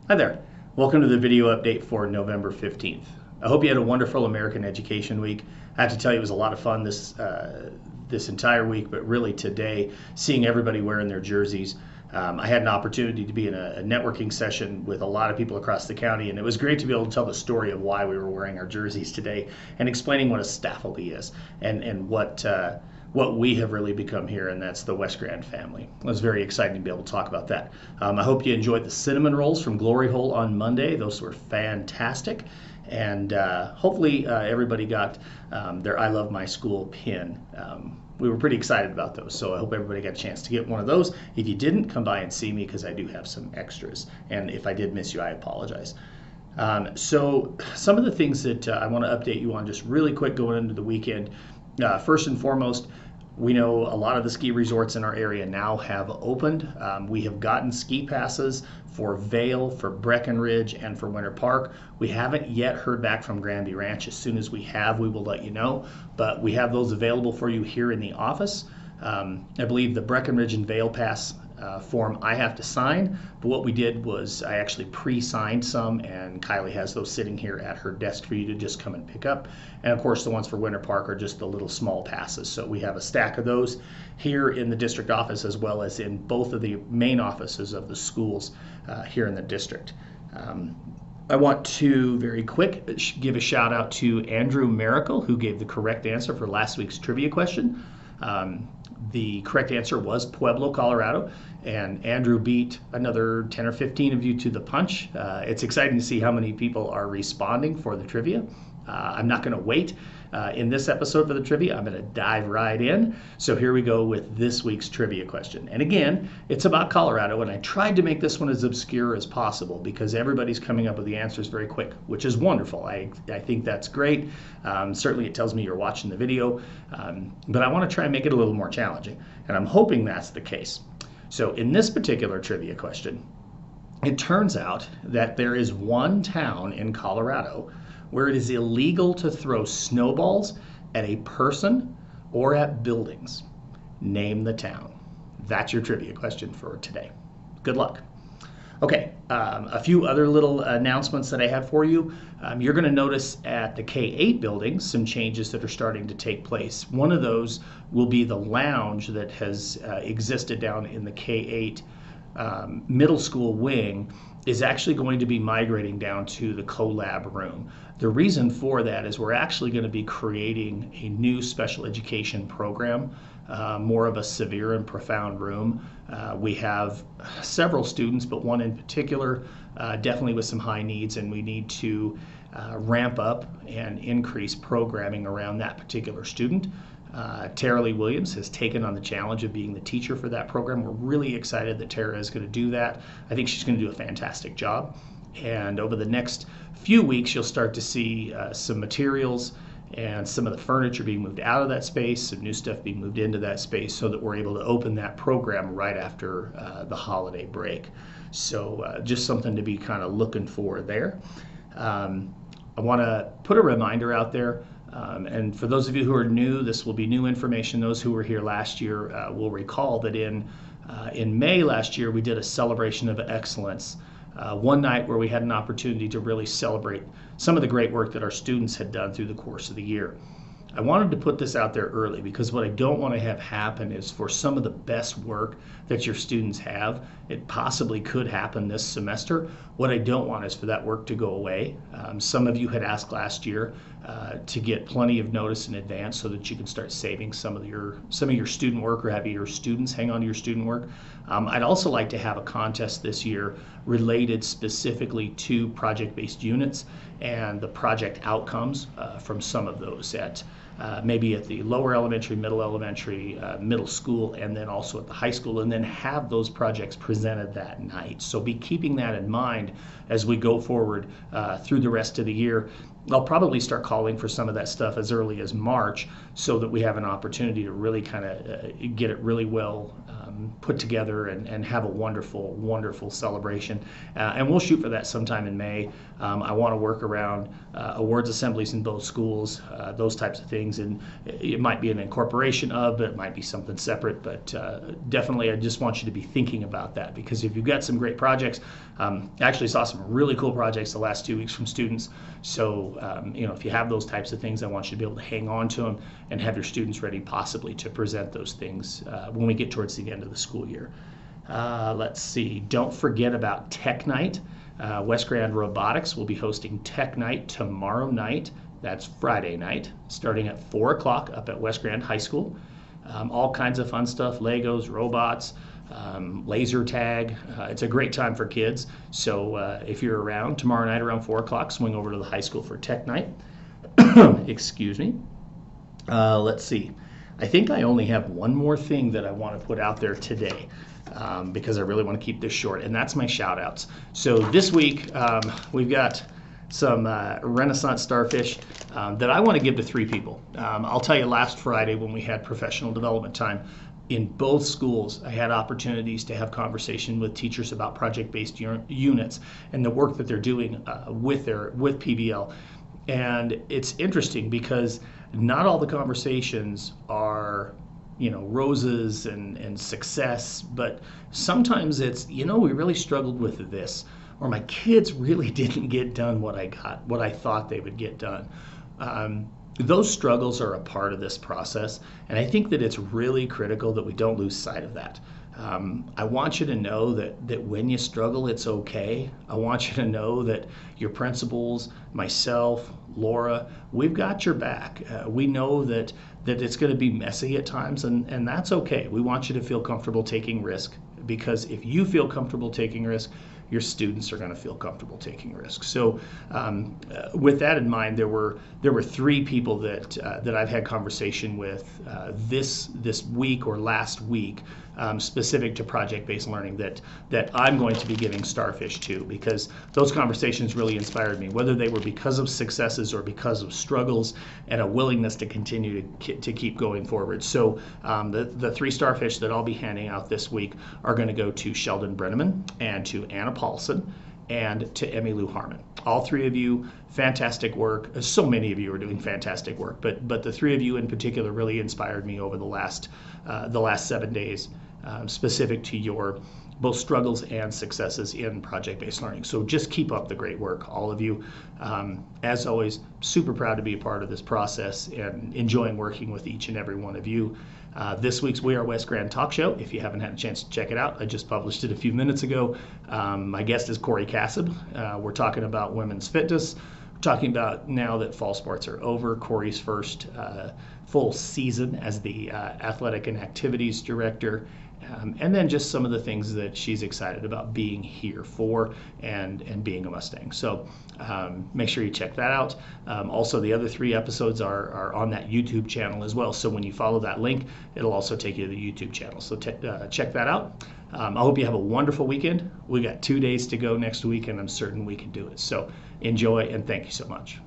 Hi there. Welcome to the video update for November 15th. I hope you had a wonderful American Education Week. I have to tell you, it was a lot of fun this entire week, but really today, seeing everybody wearing their jerseys. I had an opportunity to be in a networking session with a lot of people across the county, and it was great to be able to tell the story of why we were wearing our jerseys today and explaining what a staffley is and what we have really become here, and that's the West Grand family. It was very exciting to be able to talk about that. I hope you enjoyed the cinnamon rolls from Glory Hole on Monday. Those were fantastic. And hopefully everybody got their I Love My School pin. We were pretty excited about those, so I hope everybody got a chance to get one of those. If you didn't, come by and see me because I do have some extras. And if I did miss you, I apologize. So some of the things that I want to update you on just really quick going into the weekend. First and foremost, we know a lot of the ski resorts in our area now have opened. We have gotten ski passes for Vail, for Breckenridge, and for Winter Park. We haven't yet heard back from Granby Ranch. As soon as we have, we will let you know. But we have those available for you here in the office. I believe the Breckenridge and Vail pass form I have to sign, but what we did was I actually pre-signed some, and Kylie has those sitting here at her desk for you to just come and pick up. And of course the ones for Winter Park are just the little small passes, so we have a stack of those here in the district office as well as in both of the main offices of the schools here in the district. I want to very quick give a shout out to Andrew Miracle, who gave the correct answer for last week's trivia question. The correct answer was Pueblo, Colorado, and Andrew beat another 10 or 15 of you to the punch. It's exciting to see how many people are responding for the trivia. I'm not going to wait in this episode for the trivia. I'm going to dive right in. So here we go with this week's trivia question. And again, it's about Colorado, and I tried to make this one as obscure as possible because everybody's coming up with the answers very quick, which is wonderful. I think that's great. Certainly it tells me you're watching the video, but I want to try and make it a little more challenging, and I'm hoping that's the case. So in this particular trivia question, it turns out that there is one town in Colorado where it is illegal to throw snowballs at a person or at buildings. Name the town. That's your trivia question for today. Good luck. Okay, a few other little announcements that I have for you. You're going to notice at the K-8 buildings some changes that are starting to take place. One of those will be the lounge that has existed down in the K-8 middle school wing is actually going to be migrating down to the CoLab room. The reason for that is we're actually going to be creating a new special education program, more of a severe and profound room. We have several students, but one in particular, definitely with some high needs, and we need to ramp up and increase programming around that particular student. Tara Lee Williams has taken on the challenge of being the teacher for that program. We're really excited that Tara is going to do that. I think she's going to do a fantastic job. And over the next few weeks, you'll start to see some materials and some of the furniture being moved out of that space, some new stuff being moved into that space so that we're able to open that program right after the holiday break. So just something to be kind of looking for there. I want to put a reminder out there. And for those of you who are new, this will be new information. Those who were here last year will recall that in May last year, we did a celebration of excellence. One night where we had an opportunity to really celebrate some of the great work that our students had done through the course of the year. I wanted to put this out there early because what I don't want to have happen is for some of the best work that your students have, it possibly could happen this semester. What I don't want is for that work to go away. Some of you had asked last year to get plenty of notice in advance so that you can start saving some of your student work or have your students hang on to your student work. I'd also like to have a contest this year related specifically to project-based units and the project outcomes from some of those at maybe at the lower elementary, middle school, and then also at the high school, and then have those projects presented that night. So be keeping that in mind as we go forward through the rest of the year. I'll probably start calling for some of that stuff as early as March so that we have an opportunity to really kind of get it really well put together and have a wonderful, wonderful celebration. And we'll shoot for that sometime in May. I want to work around awards assemblies in both schools, those types of things. And it might be an incorporation of, but it might be something separate. But definitely, I just want you to be thinking about that, because if you've got some great projects, I actually saw some really cool projects the last 2 weeks from students. So, if you have those types of things, I want you to be able to hang on to them and have your students ready possibly to present those things when we get towards the end of the school year. Let's see. Don't forget about Tech Night. West Grand Robotics will be hosting Tech Night tomorrow night. That's Friday night, starting at 4 o'clock up at West Grand High School. All kinds of fun stuff, Legos, robots, laser tag. It's a great time for kids. So if you're around tomorrow night around 4 o'clock, swing over to the high school for Tech Night. Excuse me. Let's see. I think I only have one more thing that I want to put out there today, because I really want to keep this short, and that's my shout outs. So this week we've got some Renaissance starfish that I want to give to 3 people. I'll tell you, last Friday when we had professional development time in both schools, I had opportunities to have conversation with teachers about project-based units and the work that they're doing with PBL. And it's interesting because not all the conversations are, roses and success, but sometimes it's, we really struggled with this, or my kids really didn't get done what I thought they would get done. Those struggles are a part of this process, and I think that it's really critical that we don't lose sight of that. I want you to know that when you struggle, it's okay. I want you to know that your principals, myself, Laura, we've got your back. We know that it's going to be messy at times, and that's okay. We want you to feel comfortable taking risk, because if you feel comfortable taking risk, your students are going to feel comfortable taking risks. So with that in mind, there were 3 people that I've had conversation with this week or last week, specific to project-based learning, that I'm going to be giving starfish to, because those conversations really inspired me, whether they were because of successes or because of struggles and a willingness to continue to keep going forward. So the 3 starfish that I'll be handing out this week are going to go to Sheldon Brenneman and to Anna Paulson and to Emmy Lou Harmon. All 3 of you, fantastic work. So many of you are doing fantastic work, but the 3 of you in particular really inspired me over the last 7 days, specific to your both struggles and successes in project-based learning. So just keep up the great work, all of you. As always, super proud to be a part of this process and enjoying working with each and every one of you. This week's We Are West Grand talk show, if you haven't had a chance to check it out, I just published it a few minutes ago. My guest is Corey Cassib. We're talking about women's fitness. We're talking about, now that fall sports are over, Corey's first full season as the athletic and activities director. And then just some of the things that she's excited about being here for and being a Mustang. So make sure you check that out. Also, the other 3 episodes are on that YouTube channel as well. So when you follow that link, it'll also take you to the YouTube channel. So check that out. I hope you have a wonderful weekend. We got 2 days to go next week, and I'm certain we can do it. So enjoy, and thank you so much.